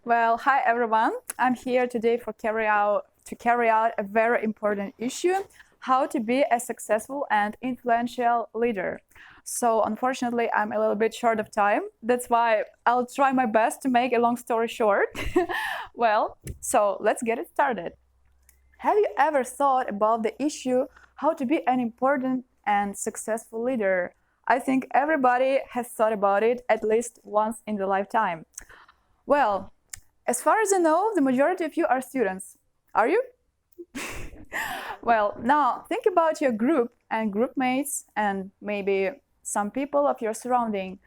Well, hi everyone. I'm here today to carry out a very important issue: how to be a successful and influential leader. So unfortunately, I'm a little bit short of time. That's why I'll try my best to make a long story short. Well, so let's get it started. Have you ever thought about the issue how to be an important and successful leader? I think everybody has thought about it at least once in their lifetime. Well, as far as I know, the majority of you are students. Are you? Well, now think about your group and group mates and maybe some people of your surrounding.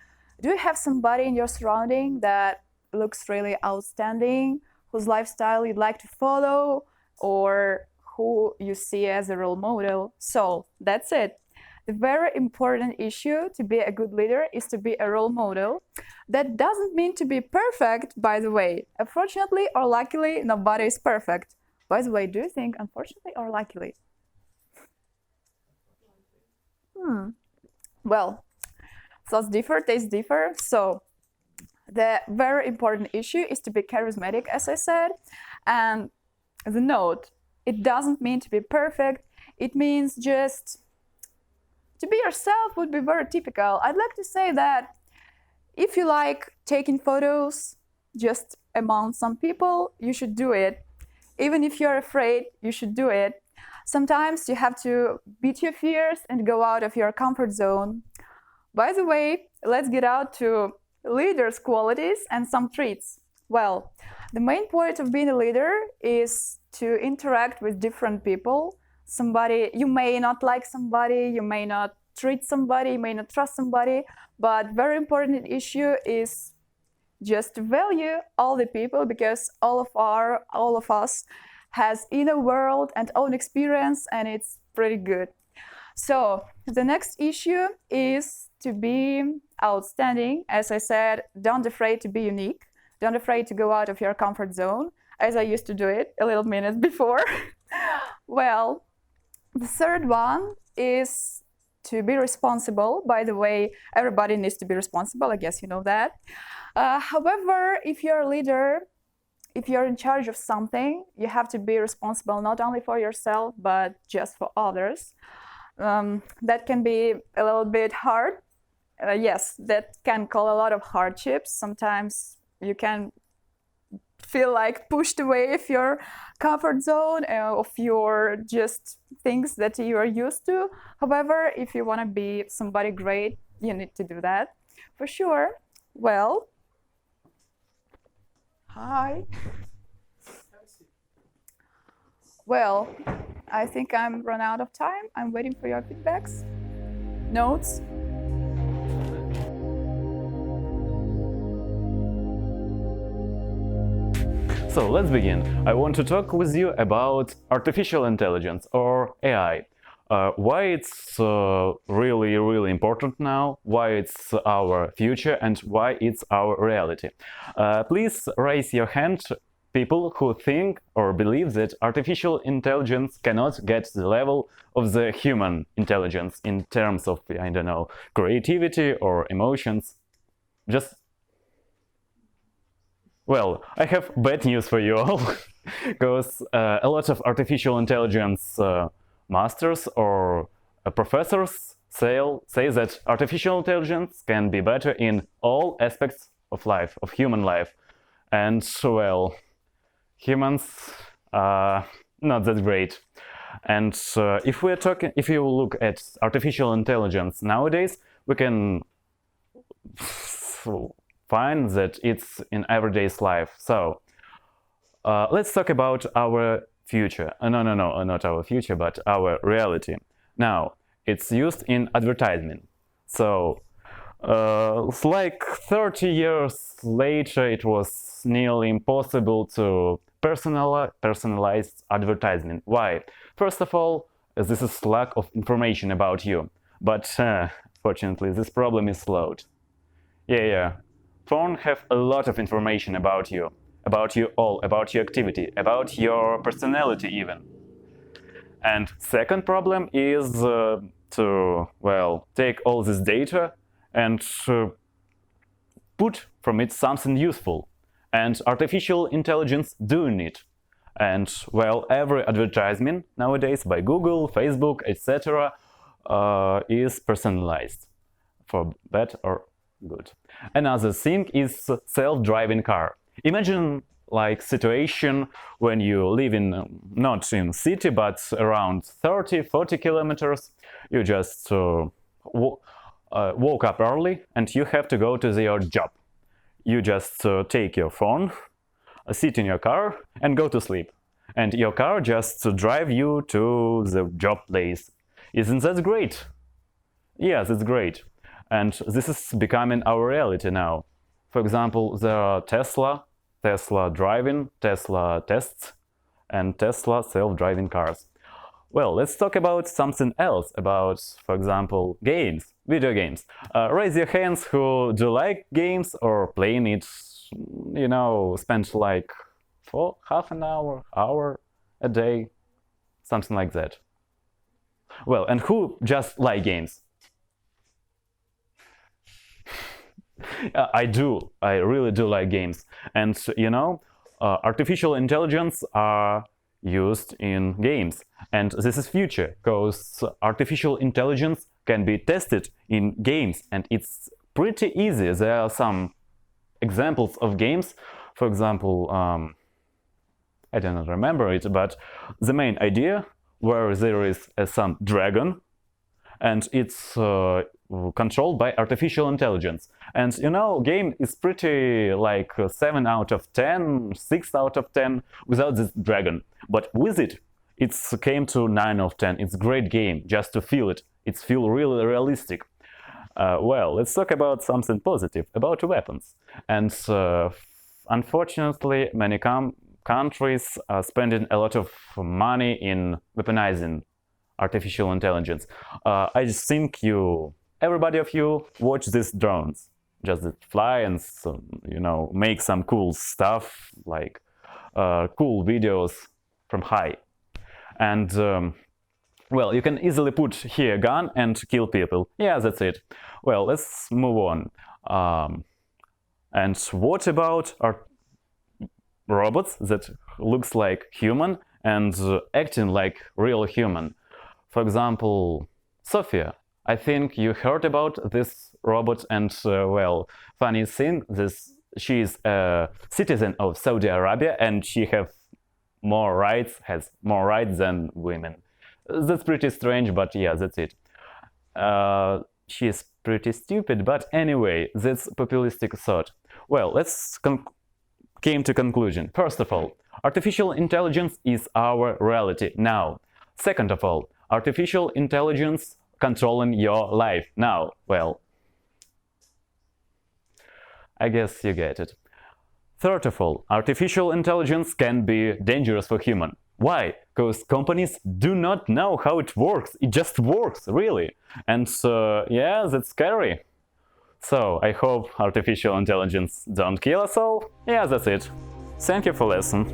Do you have somebody in your surrounding that looks really outstanding, whose lifestyle you'd like to follow, or who you see as a role model? So that's it. The very important issue to be a good leader is to be a role model. That doesn't mean to be perfect, by the way. Unfortunately or luckily, nobody is perfect. By the way, do you think unfortunately or luckily? Well, thoughts differ, tastes differ. So the very important issue is to be charismatic, as I said. And the note, it doesn't mean to be perfect. It means just to be yourself would be very typical. I'd like to say that if you like taking photos just among some people, you should do it. Even if you're afraid, you should do it. Sometimes you have to beat your fears and go out of your comfort zone. By the way, let's get out to leaders' qualities and some traits. Well, the main point of being a leader is to interact with different people. You may not like somebody, you may not treat somebody, you may not trust somebody, but very important issue is just to value all the people, because all of us has inner world and own experience, and it's pretty good. So the next issue is to be outstanding. As I said, don't afraid to be unique. Don't afraid to go out of your comfort zone, as I used to do it a little minute before. Well, the third one is to be responsible. By the way, everybody needs to be responsible. I guess you know that. However, if you're a leader, if you're in charge of something, you have to be responsible not only for yourself, but just for others. That can be a little bit hard. Yes, that can cause a lot of hardships. Sometimes you can feel like pushed away of your comfort zone, of your just things that you are used to. However, if you want to be somebody great, you need to do that for sure. Well, hi. Well, I think I'm run out of time. I'm waiting for your feedbacks, notes. So let's begin. I want to talk with you about artificial intelligence, or AI. Why it's really important now, why it's our future, and why it's our reality. Please raise your hand, people who think or believe that artificial intelligence cannot get to the level of the human intelligence in terms of, I don't know, creativity or emotions. Well, I have bad news for you all, because a lot of artificial intelligence masters or professors say that artificial intelligence can be better in all aspects of life, of human life. And, well, humans are not that great. And if you look at artificial intelligence nowadays, we can find that it's in everyday's life. So let's talk about our future. No, not our future, but our reality. Now, it's used in advertisement. So it's like 30 years later, it was nearly impossible to personalize advertisement. Why? First of all, this is lack of information about you. But fortunately, this problem is solved. Yeah. Phones have a lot of information about you all, about your activity, about your personality even. And second problem is to, well, take all this data and put from it something useful. and artificial intelligence doing it. And well, every advertisement nowadays by Google, Facebook, etc. Is personalized, for bad or good. Another thing is self-driving car. Imagine like situation when you live in not in city but around 30-40 kilometers. You just woke up early and you have to go to your job. You just take your phone, sit in your car and go to sleep, and your car just drive you to the job place. Isn't that great? Yes, it's great. And this is becoming our reality now. For example, there are Tesla driving, Tesla tests, and Tesla self-driving cars. Well, let's talk about something else, about, for example, games, video games. Raise your hands who do like games or playing it, you know, spend like for half an hour a day, something like that. Well, and who just like games? I really do like games. And you know, artificial intelligence are used in games. And this is future, because artificial intelligence can be tested in games. And it's pretty easy. There are some examples of games. For example, I don't remember it, but the main idea where there is some dragon and it's controlled by artificial intelligence. And you know, game is pretty like 7 out of 10, 6 out of 10 without this dragon. But with it, it came to 9 of 10. It's a great game, just to feel it. It feels really realistic. Well, let's talk about something positive, about weapons. And unfortunately, many countries are spending a lot of money in weaponizing artificial intelligence. I just think everybody of you watch these drones, just that fly and you know, make some cool stuff, like cool videos from high. And well, you can easily put here a gun and kill people. Yeah, that's it. Well, let's move on. And what about our robots that looks like human and acting like real human? For example, Sophia. I think you heard about this robot, and well, funny thing, she is a citizen of Saudi Arabia and she has more rights than women. That's pretty strange, but yeah, that's it. She is pretty stupid, but anyway, that's populistic thought. Well, let's came to conclusion. First of all, artificial intelligence is our reality now. Second of all, artificial intelligence controlling your life now. Well, I guess you get it. Third of all, artificial intelligence can be dangerous for human. Why? Because companies do not know how it works. It just works, really. And yeah, that's scary. So, I hope artificial intelligence don't kill us all. Yeah, that's it. Thank you for listening.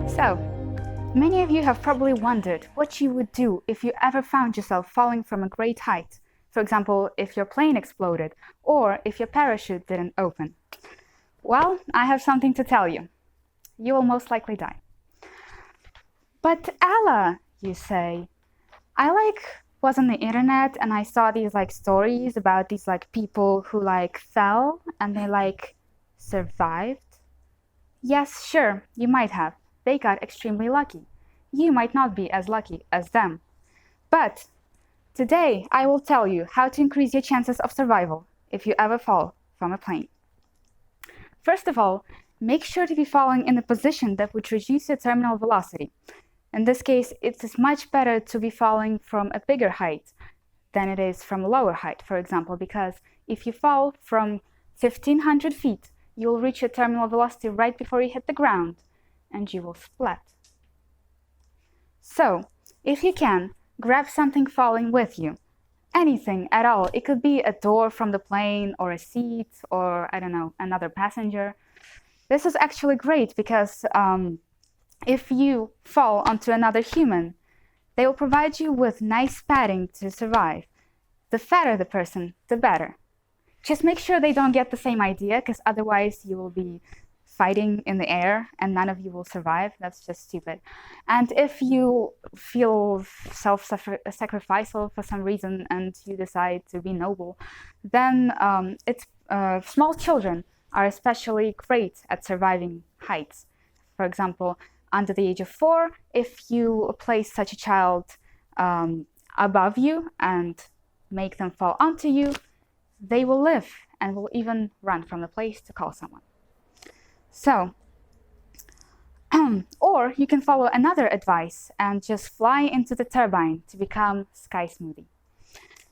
So, many of you have probably wondered what you would do if you ever found yourself falling from a great height. For example, if your plane exploded, or if your parachute didn't open. Well, I have something to tell you. You will most likely die. But Alla, you say, I was on the internet and I saw these stories about these people who fell and they survived. Yes, sure, you might have. They got extremely lucky. You might not be as lucky as them. But today I will tell you how to increase your chances of survival if you ever fall from a plane. First of all, make sure to be falling in a position that would reduce your terminal velocity. In this case, it is much better to be falling from a bigger height than it is from a lower height, for example, because if you fall from 1,500 feet, you will reach your terminal velocity right before you hit the ground, and you will splat. So, if you can, grab something falling with you. Anything at all. It could be a door from the plane or a seat or, I don't know, another passenger. This is actually great because if you fall onto another human, they will provide you with nice padding to survive. The fatter the person, the better. Just make sure they don't get the same idea, because otherwise you will be fighting in the air and none of you will survive. That's just stupid. And if you feel self-sacrificial for some reason and you decide to be noble, then small children are especially great at surviving heights. For example, under the age of 4, if you place such a child above you and make them fall onto you, they will live and will even run from the place to call someone. So, or you can follow another advice and just fly into the turbine to become sky smoothie.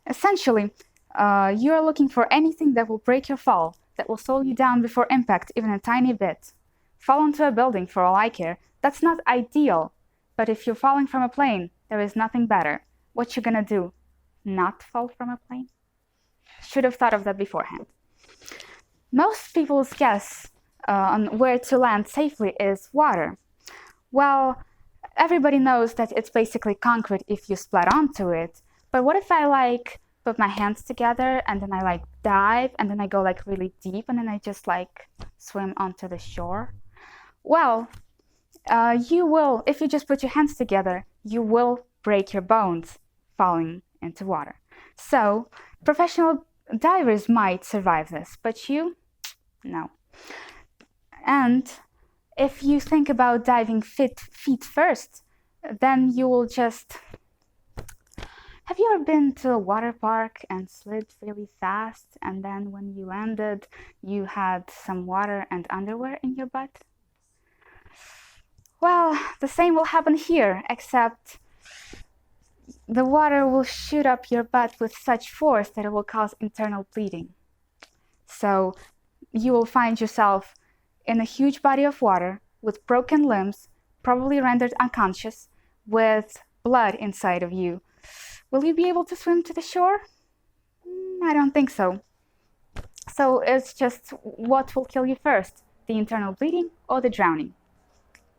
Essentially, you are looking for anything that will break your fall, that will slow you down before impact even a tiny bit. Fall onto a building for all I care. That's not ideal, but if you're falling from a plane, there is nothing better. What you gonna do? Not fall from a plane? Should have thought of that beforehand. Most people's guess on where to land safely is water. Well, everybody knows that it's basically concrete if you splat onto it. But what if I put my hands together and then I dive and then I go really deep and then I just swim onto the shore? Well, you will, if you just put your hands together, you will break your bones falling into water. So professional divers might survive this, but you, no. And if you think about diving feet first, then you will just... Have you ever been to a water park and slid really fast, and then when you landed, you had some water and underwear in your butt? Well, the same will happen here, except the water will shoot up your butt with such force that it will cause internal bleeding. So you will find yourself in a huge body of water with broken limbs, probably rendered unconscious, with blood inside of you. Will you be able to swim to the shore? I don't think so. So it's just what will kill you first, the internal bleeding or the drowning?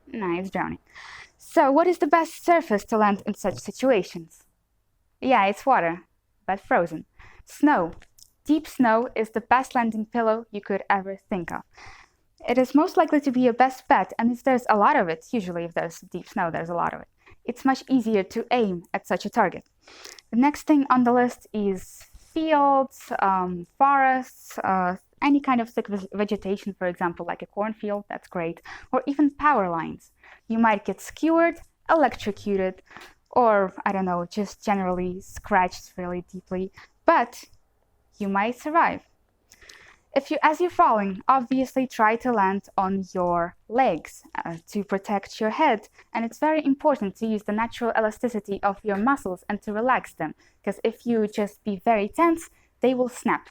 No, it's drowning. So what is the best surface to land in such situations? Yeah, it's water, but frozen. Snow. Deep snow is the best landing pillow you could ever think of. It is most likely to be your best bet, and if there's a lot of it, usually if there's deep snow, there's a lot of it, it's much easier to aim at such a target. The next thing on the list is fields, forests, any kind of thick vegetation, for example, like a cornfield, that's great, or even power lines. You might get skewered, electrocuted, or, I don't know, just generally scratched really deeply, but you might survive. As you're falling, obviously try to land on your legs to protect your head. And it's very important to use the natural elasticity of your muscles and to relax them. Because if you just be very tense, they will snap.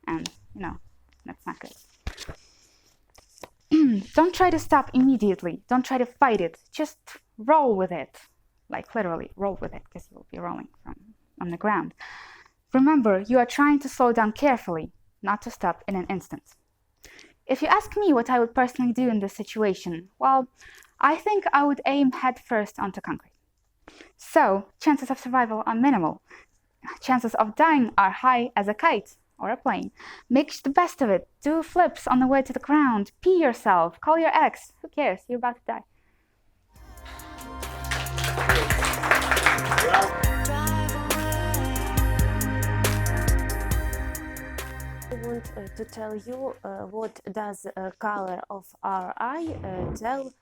And, that's not good. Don't try to stop immediately. Don't try to fight it. Just roll with it. Literally, roll with it, because you'll be rolling on the ground. Remember, you are trying to slow down carefully, not to stop in an instant. If you ask me what I would personally do in this situation, well, I think I would aim head first onto concrete. So, chances of survival are minimal. Chances of dying are high as a kite or a plane. Make the best of it. Do flips on the way to the ground. Pee yourself. Call your ex. Who cares? You're about to die. I want to tell you what does color of our eye tell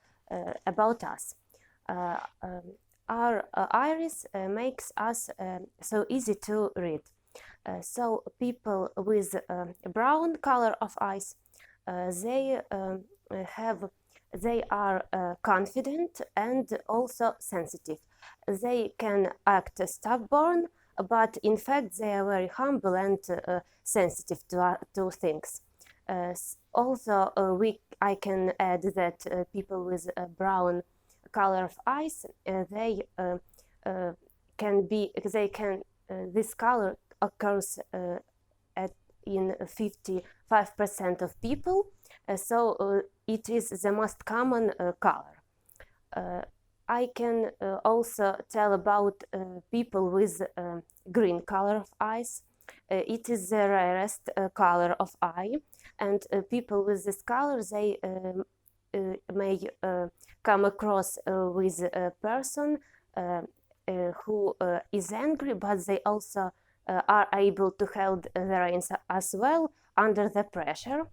about us. Our iris makes us so easy to read. So people with brown color of eyes, they are confident and also sensitive. They can act stubborn, but in fact they are very humble and sensitive to things. Also, I can add that people with a brown color of eyes, this color occurs in 55% of people, so it is the most common color. I can also tell about people with green color of eyes. It is the rarest color of eye, and people with this color, they may come across with a person who is angry, but they also are able to hold the reins as well under the pressure.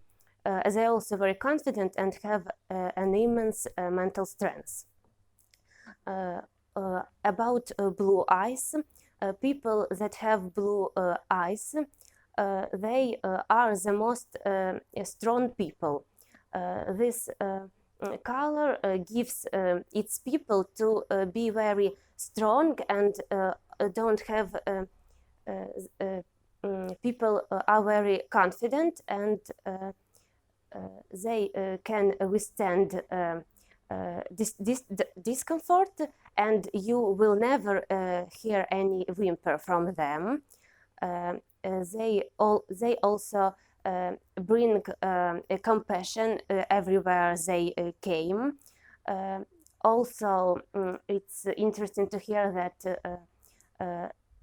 They are also very confident and have an immense mental strength. About blue eyes, people that have blue eyes, they are the most strong people. This color gives its people to be very strong and don't have people are very confident and they can withstand discomfort, and you will never hear any whimper from them. They also bring compassion everywhere they came. Also, it's interesting to hear that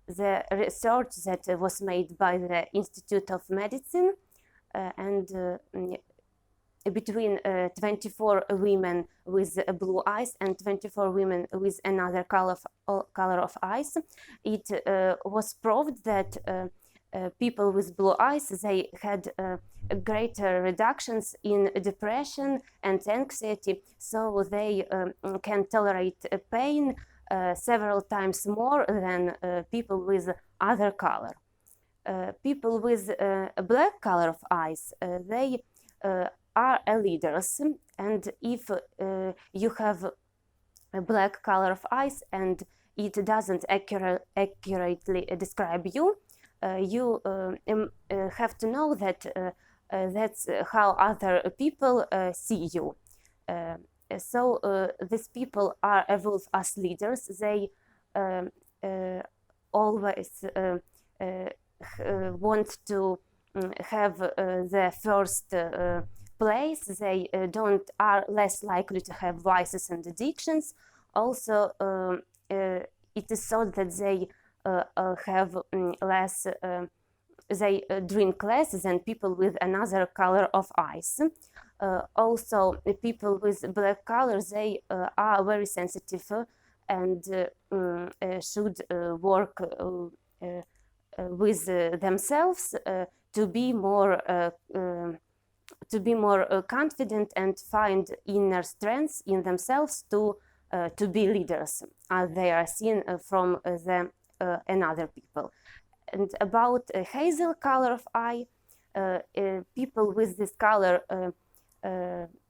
the research that was made by the Institute of Medicine and between 24 women with blue eyes and 24 women with another color of eyes, it was proved that people with blue eyes, they had greater reductions in depression and anxiety, so they can tolerate pain several times more than people with other color. People with a black color of eyes, they are leaders, and if you have a black color of eyes and it doesn't accurately describe you, you have to know that that's how other people see you. So these people are evolved as leaders. They always want to have the first place. They are less likely to have vices and addictions. Also, it is thought that they have less. They drink less than people with another color of eyes. Also, people with black color, they are very sensitive and should work with themselves to be more confident and find inner strength in themselves to be leaders, as they are seen from another people. And about hazel color of eye, people with this color,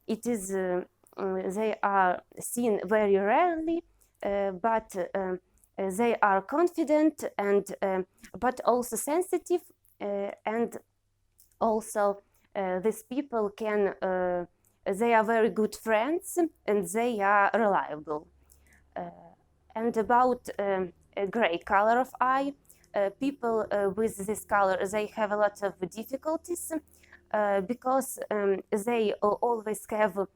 it is they are seen very rarely, but they are confident and but also sensitive, and also these people can they are very good friends and they are reliable. And about a gray color of eye, people with this color, they have a lot of difficulties because they always have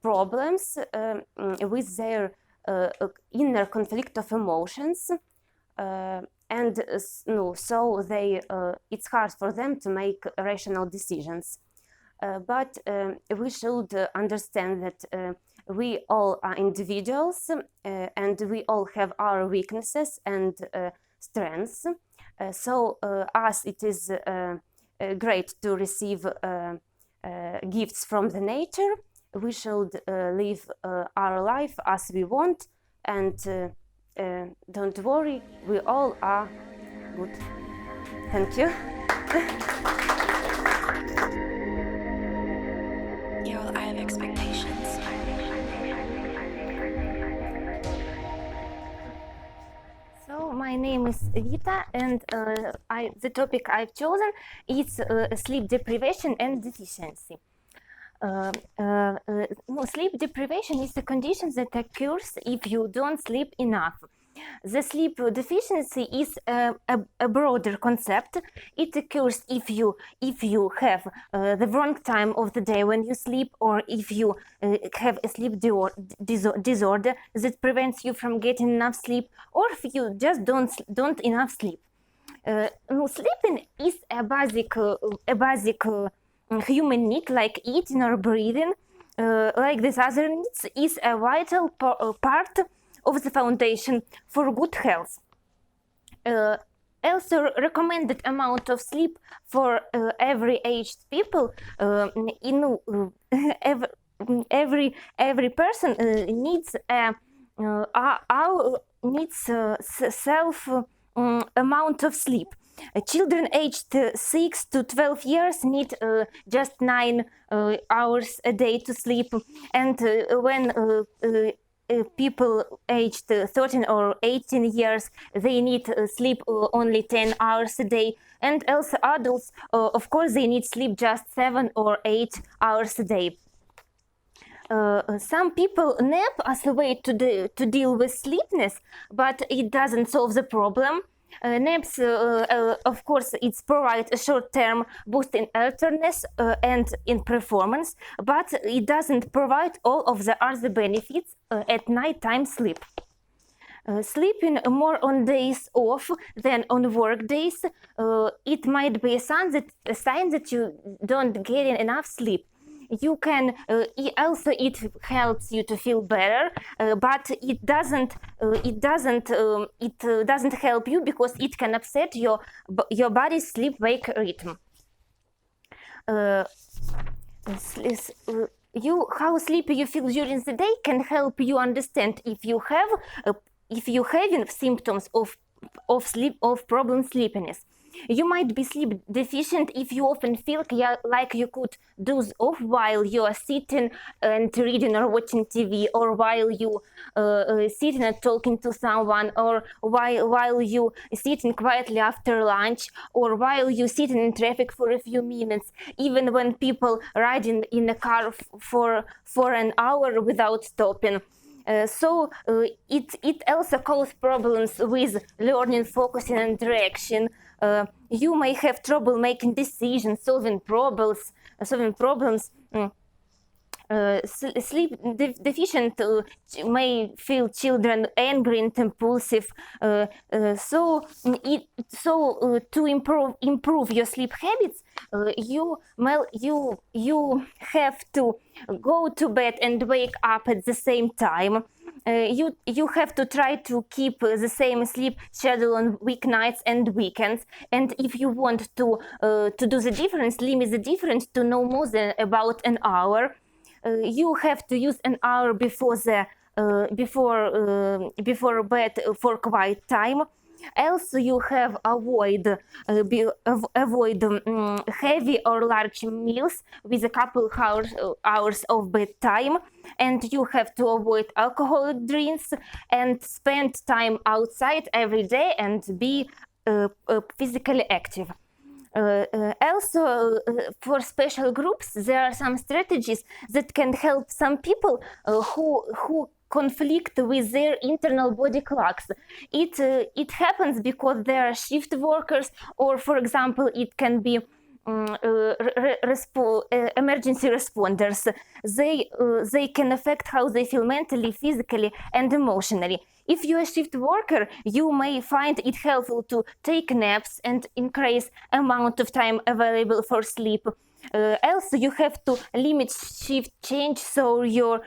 problems with their inner conflict of emotions, and so they it's hard for them to make rational decisions. But we should understand that we all are individuals and we all have our weaknesses and strengths. So as it is great to receive gifts from the nature, we should live our life as we want, and don't worry, we all are good. Thank you. I have expectations. So my name is Vita, and the topic I've chosen is sleep deprivation and deficiency. Sleep deprivation is a condition that occurs if you don't sleep enough. The sleep deficiency is a broader concept. It occurs if you have the wrong time of the day when you sleep, or if you have a sleep disorder that prevents you from getting enough sleep, or if you just don't enough sleep. Sleeping is a basic human need, like eating or breathing. Like these other needs, is a vital part of the foundation for good health. Also, recommended amount of sleep for every aged people every person needs self amount of sleep. Children aged 6 to 12 years need just 9 hours a day to sleep, and when people aged 13 or 18 years, they need sleep only 10 hours a day, and also adults, of course, they need sleep just 7 or 8 hours a day. Some people nap as a way to deal with sleepiness, but it doesn't solve the problem. Naps, of course, it provides a short-term boost in alertness and in performance, but it doesn't provide all of the other benefits at nighttime sleep. Sleeping more on days off than on work days, it might be a sign that you don't get enough sleep. You can also, it helps you to feel better, but it doesn't help you because it can upset your body's sleep-wake rhythm. How sleepy you feel during the day can help you understand if you having symptoms of problem sleepiness. You might be sleep deficient if you often feel like you could doze off while you are sitting and reading or watching TV, or while you sitting and talking to someone, or while you sitting quietly after lunch, or while you sitting in traffic for a few minutes, even when people riding in a car for an hour without stopping. So it also causes problems with learning, focusing, and direction. You may have trouble making decisions, solving problems. Sleep deficient may feel children angry and impulsive. So to improve your sleep habits, you have to go to bed and wake up at the same time. You have to try to keep the same sleep schedule on weeknights and weekends. And if you want to do the difference, limit the difference to no more than about an hour. You have to use an hour before bed for quiet time. Also, you have avoid heavy or large meals with a couple hours of bedtime, and you have to avoid alcoholic drinks and spend time outside every day and be physically active. Also, for special groups, there are some strategies that can help some people who conflict with their internal body clocks. It happens because they are shift workers, or, for example, it can be emergency responders. They can affect how they feel mentally, physically, and emotionally. If you're a shift worker, you may find it helpful to take naps and increase amount of time available for sleep. Also, you have to limit shift change so your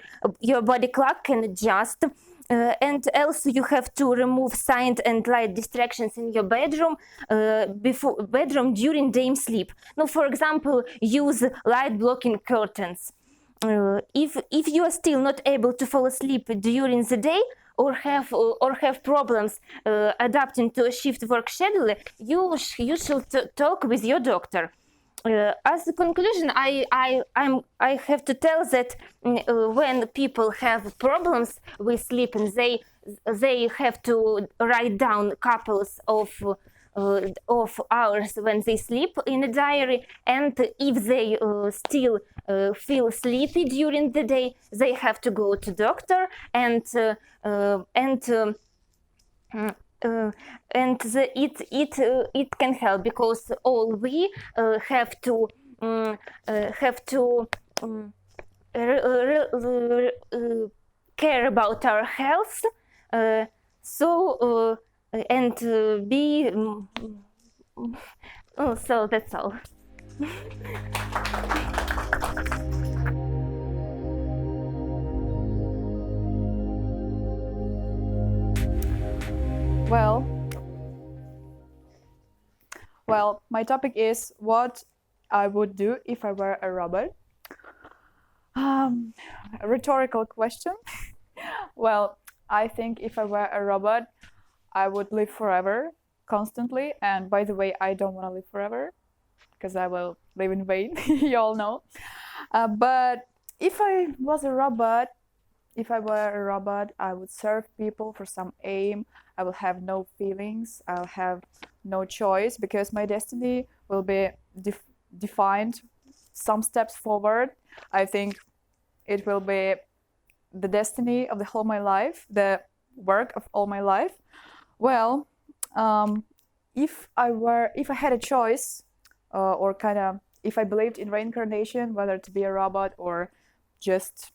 body clock can adjust. And also, you have to remove sound and light distractions in your bedroom during day sleep. Now, for example, use light blocking curtains. If you are still not able to fall asleep during the day, or have problems adapting to a shift work schedule, you should talk with your doctor. As a conclusion, I have to tell that when people have problems with sleeping, they have to write down couples of hours when they sleep in a diary, and if they still feel sleepy during the day, they have to go to doctor and and it can help because all we have to care about our health, so and be so that's all. Well, my topic is what I would do if I were a robot. A rhetorical question. Well, I think if I were a robot, I would live forever, constantly. And by the way, I don't want to live forever because I will live in vain. You all know. But if I was a robot, if I were a robot, I would serve people for some aim. I will have no feelings. I'll have no choice because my destiny will be defined some steps forward. I think it will be the destiny of the whole my life, the work of all my life. Well, if I had a choice, or kind of if I believed in reincarnation, whether to be a robot or just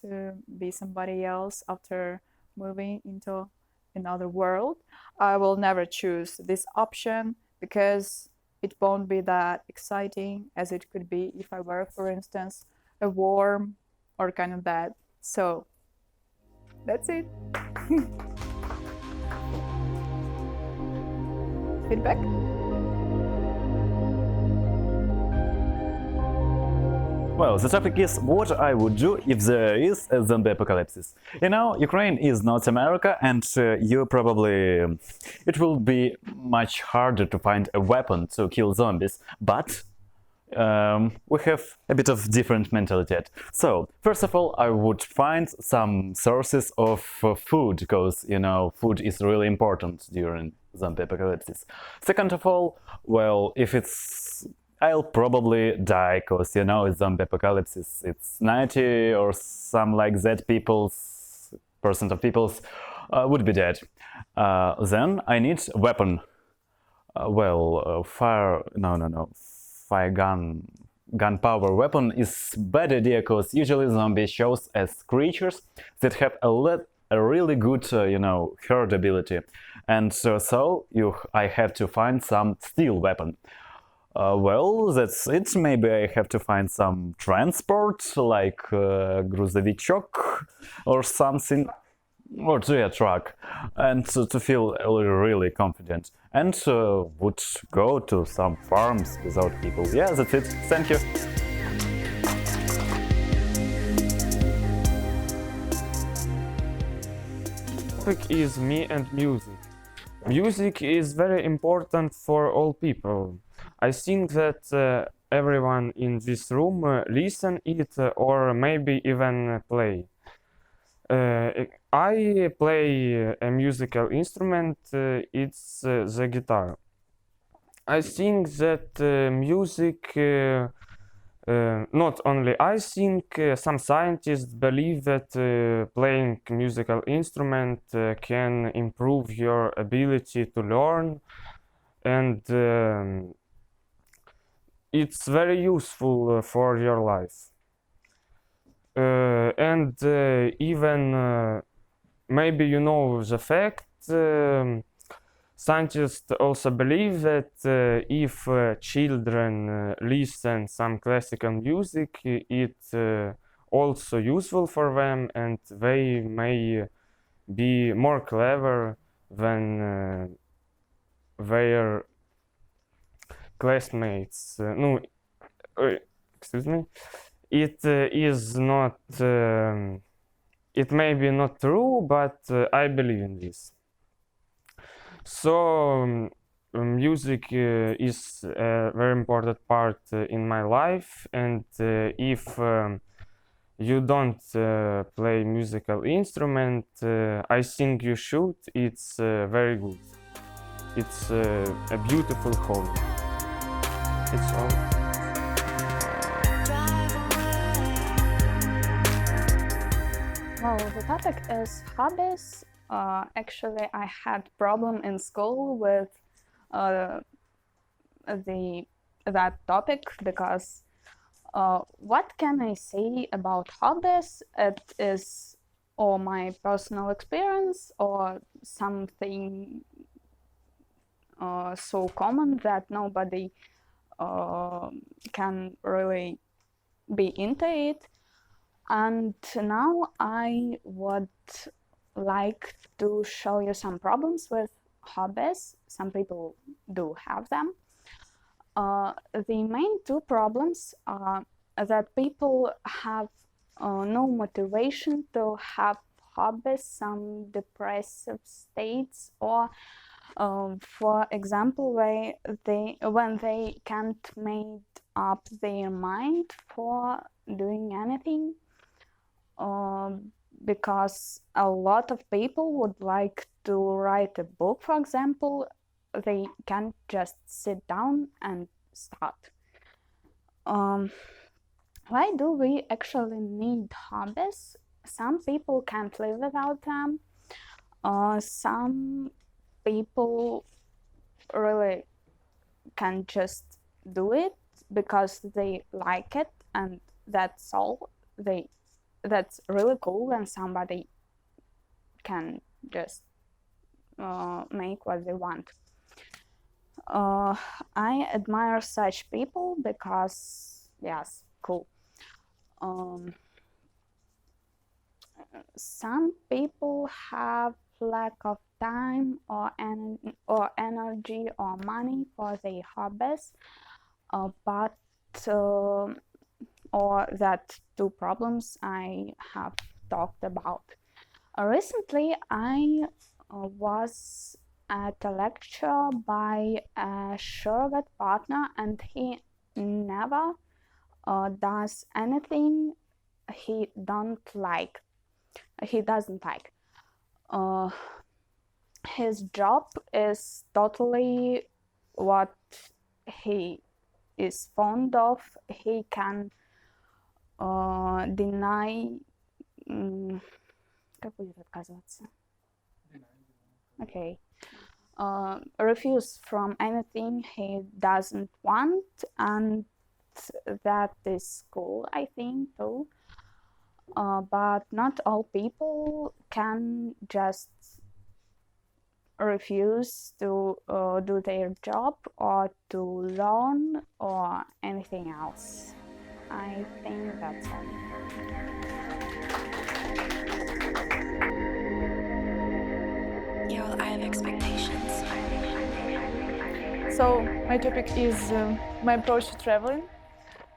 to be somebody else after moving into another world, I will never choose this option because it won't be that exciting as it could be if I were, for instance, a worm or kind of that. So that's it. Feedback? Well, the topic is what I would do if there is a zombie apocalypse. You know, Ukraine is not America, and it will be much harder to find a weapon to kill zombies, but we have a bit of different mentality. So, first of all, I would find some sources of food, because, you know, food is really important during zombie apocalypse. Second of all, well, I'll probably die, because, you know, it's zombie apocalypse. It's 90 or some like that percent of peoples would be dead. Then I need a weapon. Gunpowder weapon is bad idea, because usually zombies shows as creatures that have a really good, herd ability, and I have to find some steel weapon. Well, that's it. Maybe I have to find some transport, like грузовичок or something, or a truck, and to feel really confident. And would go to some farms without people. Yeah, that's it. Thank you. Topic is me and music. Music is very important for all people. I think that everyone in this room listen it or maybe even play. I play a musical instrument, it's the guitar. I think that music, not only I think, some scientists believe that playing musical instrument can improve your ability to learn, and it's very useful for your life. And even maybe you know the fact, scientists also believe that if children listen some classical music, it's also useful for them, and they may be more clever than their classmates. Excuse me. It is not, it may be not true, but I believe in this. So music is a very important part in my life, and if you don't play musical instrument, I think you should. It's very good. It's a beautiful hobby. It's all. Well, the topic is hobbies, Actually, I had problem in school with that topic because what can I say about hobbies? It is or my personal experience or something so common that nobody can really be into it. And now I would like to show you some problems with hobbies. Some people do have them. The main two problems are that people have no motivation to have hobbies, some depressive states, or for example, when they can't make up their mind for doing anything, because a lot of people would like to write a book, for example, they can't just sit down and start. Why do we actually need hobbies? Some people can't live without them. Some people really can just do it because they like it, and that's all. That's really cool when somebody can just make what they want. I admire such people because, yes, cool. Some people have lack of time or energy or money for their hobbies, but or that two problems I have talked about. Recently, I was at a lecture by a surrogate partner, and he never does anything he doesn't like. His job is totally what he is fond of. He can deny. Как будет отказываться? Okay. Refuse from anything he doesn't want, and that is cool, I think, too. But not all people can just refuse to do their job or to learn or anything else. I think that's all. I have expectations. So my topic is my approach to traveling.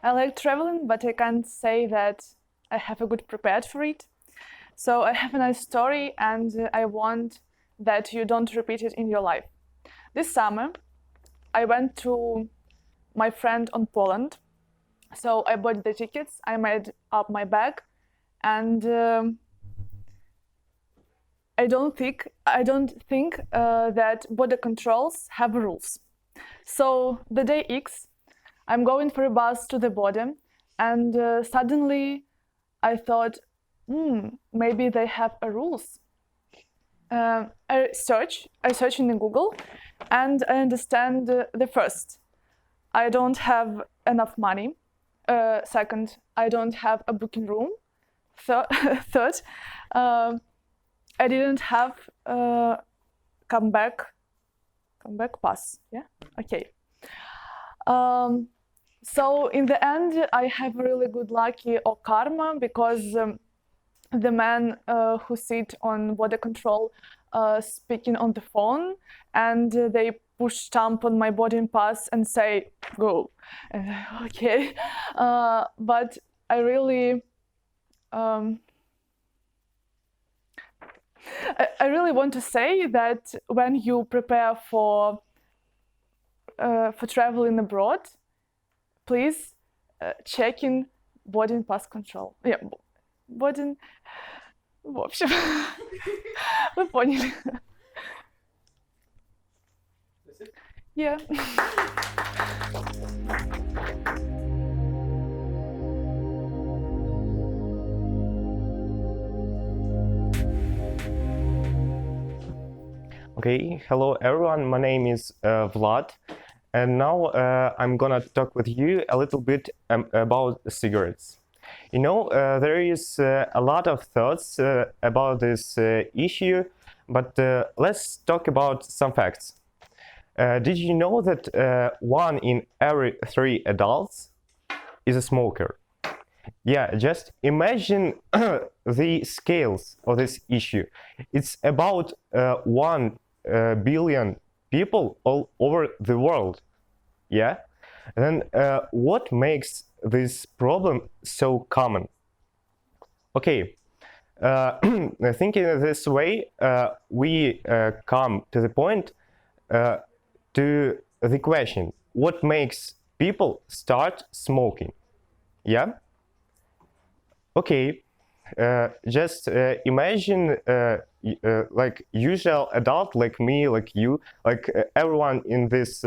I like traveling, but I can't say that I have a good prepared for it. So I have a nice story, and I want that you don't repeat it in your life. This summer, I went to my friend on Poland. So I bought the tickets, I made up my bag, and I don't think that border controls have rules. So the day X, I'm going for a bus to the border, and suddenly I thought, maybe they have a rules. I search in Google, and I understand the first, I don't have enough money. Second, I don't have a booking room. Third, I didn't have come back pass. Yeah, okay. So in the end, I have really good lucky or karma, because the man who sit on border control speaking on the phone, and they push stamp on my boarding pass and say go. Okay, but I really I really want to say that when you prepare for traveling abroad, please check in boarding pass control. Yeah, boarding. В общем, вы поняли. Yeah. Okay, hello everyone, my name is Vlad, and now I'm gonna talk with you a little bit about cigarettes. You know, there is a lot of thoughts about this issue, but let's talk about some facts. Did you know that 1 in every 3 adults is a smoker? Yeah, just imagine the scales of this issue. It's about 1 billion people all over the world. Yeah? Then what makes this problem so common? Okay, thinking this way, we come to the point to the question, what makes people start smoking? Yeah? Okay, just imagine like usual adult like me, like you, like everyone in this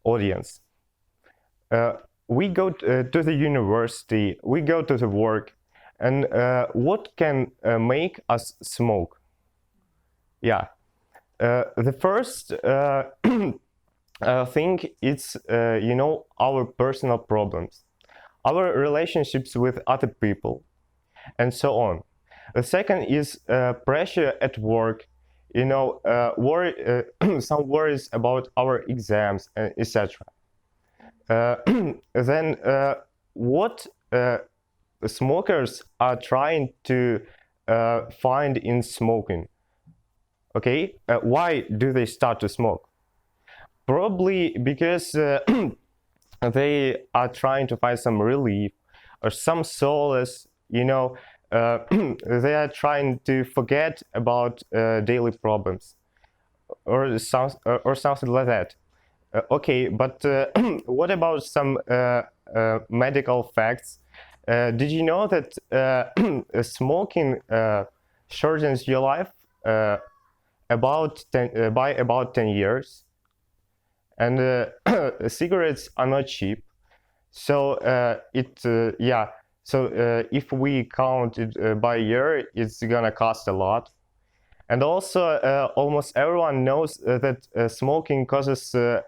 audience. We go to the university, we go to the work, and what can make us smoke? Yeah, the first thing is, you know, our personal problems, our relationships with other people, and so on. The second is pressure at work, you know, some worries about our exams, etc. Then what smokers are trying to find in smoking? Okay, why do they start to smoke? Probably because they are trying to find some relief or some solace, you know, they are trying to forget about daily problems or something like that. Okay, but what about some medical facts? Did you know that smoking shortens your life by about 10 years? And cigarettes are not cheap, so if we count it by year, it's gonna cost a lot. And also, almost everyone knows that smoking causes a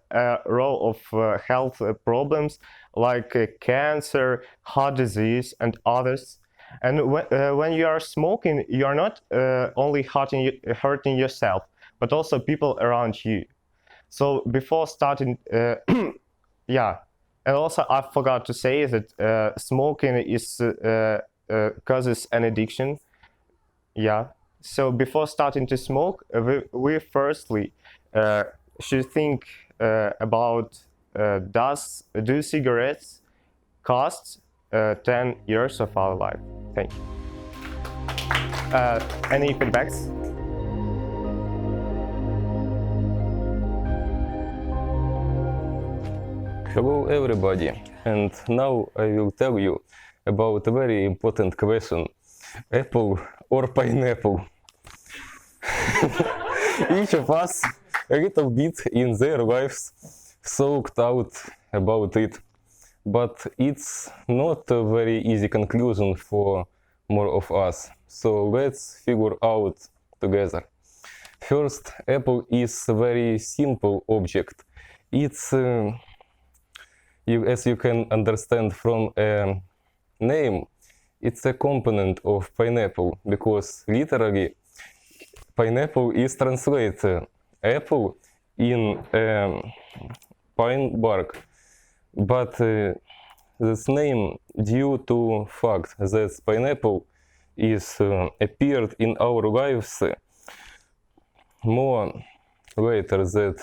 row of health problems like cancer, heart disease, and others. And when you are smoking, you are not only hurting yourself, but also people around you. So before starting, yeah, and also I forgot to say that smoking causes an addiction. Yeah. So before starting to smoke, we firstly should think about do cigarettes cost 10 years of our life? Thank you. Any feedbacks? Hello everybody, and now I will tell you about a very important question: apple or pineapple? Each of us a little bit in their lives thought out about it, but it's not a very easy conclusion for more of us, so let's figure out together. First, apple is a very simple object. It's as you can understand from a name, it's a component of pineapple, because literally pineapple is translated apple in pine bark. But this name due to fact that pineapple is appeared in our lives more later than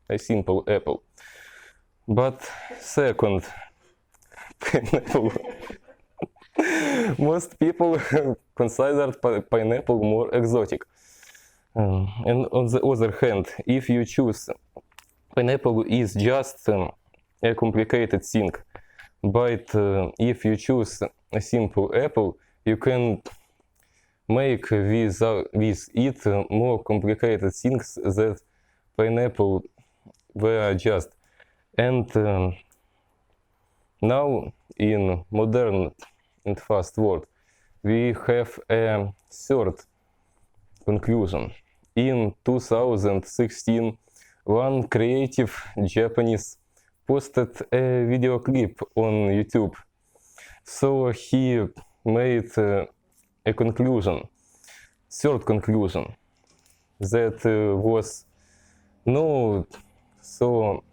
a simple apple. But second, pineapple. Most people consider pineapple more exotic. And on the other hand, if you choose, pineapple is just a complicated thing. But if you choose a simple apple, you can make with it more complicated things that pineapple were just. And now, in modern and fast world, we have a third conclusion. in 2016, one creative Japanese posted a video clip on YouTube. So he made a conclusion, third conclusion, that was no so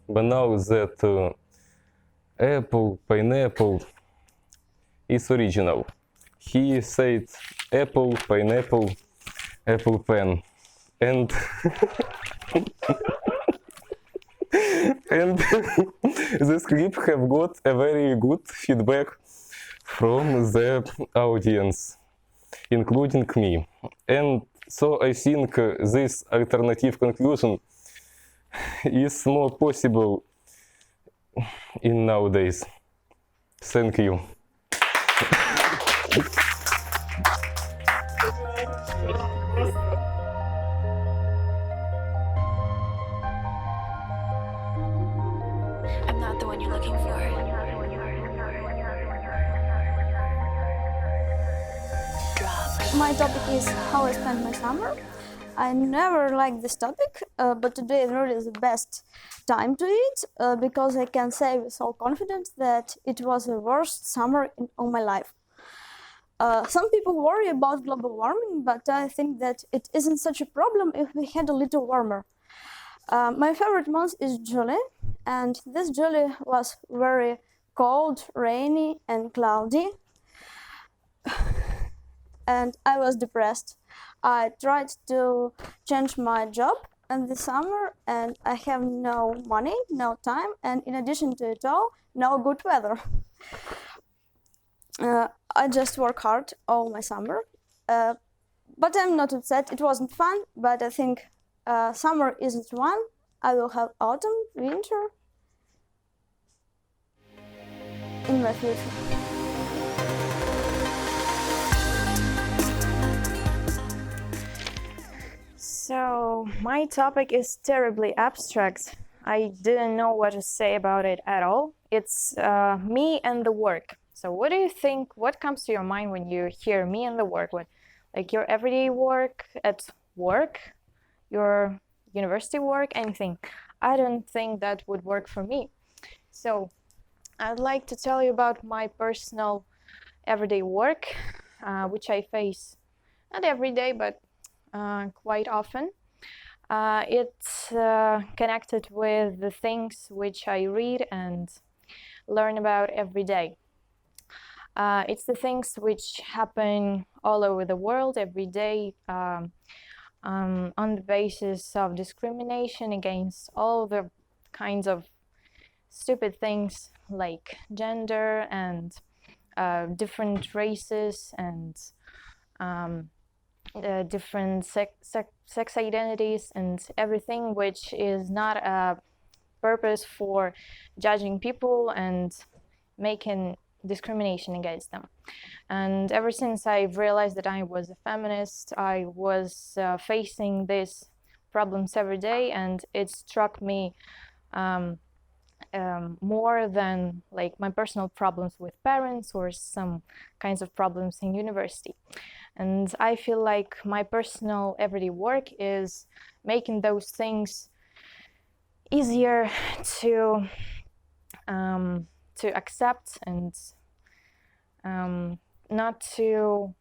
banal that apple, pineapple is original. He said apple, pineapple, apple pen, and and this clip have got a very good feedback from the audience, including me. And so I think this alternative conclusion is more possible in nowadays. Thank you. I'm not the one you're looking for. Drop. My topic is how I spent my summer. I never liked this topic, but today is really the best time to it because I can say with all confidence that it was the worst summer in all my life. Some people worry about global warming, but I think that it isn't such a problem if we had a little warmer. My favorite month is July, and this July was very cold, rainy, and cloudy. And I was depressed. I tried to change my job in the summer, and I have no money, no time, and in addition to it all, no good weather. I just work hard all my summer, but I'm not upset. It wasn't fun, but I think summer isn't one. I will have autumn, winter in my future. So, my topic is terribly abstract. I didn't know what to say about it at all. It's me and the work. So, what do you think? What comes to your mind when you hear me and the work? What, like your everyday work at work, your university work, anything? I don't think that would work for me. So, I'd like to tell you about my personal everyday work, which I face not every day, but quite often. It's connected with the things which I read and learn about every day. It's the things which happen all over the world every day on the basis of discrimination against all the kinds of stupid things like gender and different races and different sex identities and everything which is not a purpose for judging people and making discrimination against them. And ever since I've realized that I was a feminist, I was facing these problems every day, and it struck me more than like my personal problems with parents or some kinds of problems in university. And I feel like my personal everyday work is making those things easier to accept and not to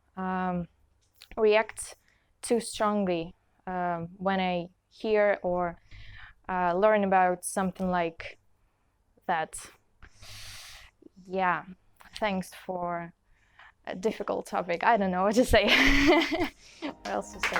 react too strongly when I hear or learn about something like that. Yeah, thanks for a difficult topic. I don't know what to say. What else to say?